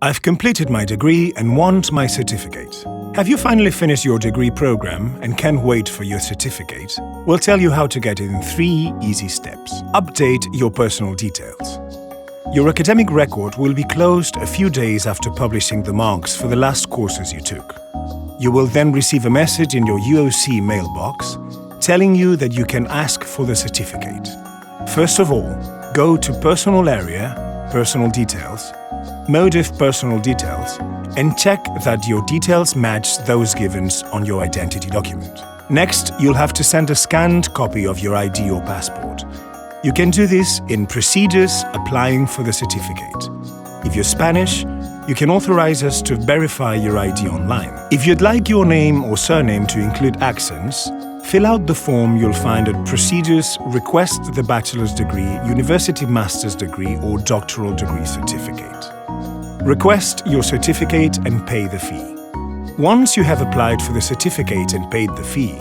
I've completed my degree and want my certificate. Have you finally finished your degree program and can't wait for your certificate? We'll tell you how to get it in 3 easy steps. Update your personal details. Your academic record will be closed a few days after publishing the marks for the last courses you took. You will then receive a message in your UOC mailbox telling you that you can ask for the certificate. First of all, go to Personal Area, Personal Details, Motive Personal Details, and check that your details match those given on your identity document. Next, you'll have to send a scanned copy of your ID or passport. You can do this in Procedures Applying for the Certificate. If you're Spanish, you can authorize us to verify your ID online. If you'd like your name or surname to include accents, fill out the form you'll find at Procedures Request the Bachelor's Degree, University Master's Degree or Doctoral Degree Certificate. Request your certificate and pay the fee. Once you have applied for the certificate and paid the fee,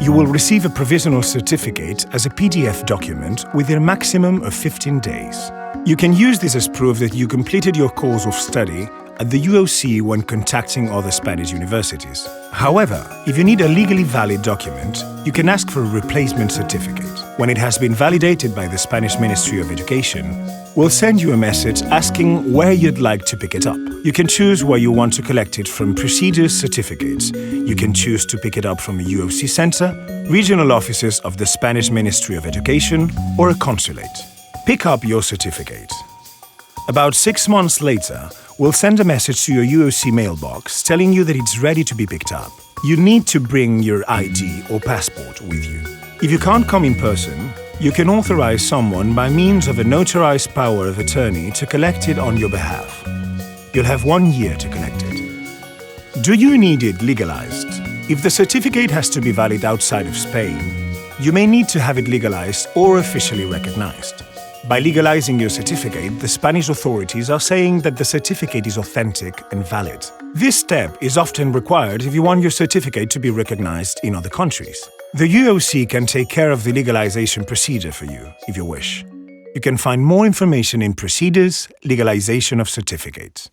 you will receive a provisional certificate as a PDF document within a maximum of 15 days. You can use this as proof that you completed your course of study at the UOC when contacting other Spanish universities. However, if you need a legally valid document, you can ask for a replacement certificate. When it has been validated by the Spanish Ministry of Education, we'll send you a message asking where you'd like to pick it up. You can choose where you want to collect it from Procedures Certificates. You can choose to pick it up from a UOC center, regional offices of the Spanish Ministry of Education, or a consulate. Pick up your certificate. About 6 months later, we'll send a message to your UOC mailbox telling you that it's ready to be picked up. You need to bring your ID or passport with you. If you can't come in person, you can authorize someone by means of a notarized power of attorney to collect it on your behalf. You'll have 1 year to collect it. Do you need it legalized? If the certificate has to be valid outside of Spain, you may need to have it legalized or officially recognized. By legalizing your certificate, the Spanish authorities are saying that the certificate is authentic and valid. This step is often required if you want your certificate to be recognized in other countries. The UOC can take care of the legalization procedure for you, if you wish. You can find more information in Procedures, Legalization of Certificates.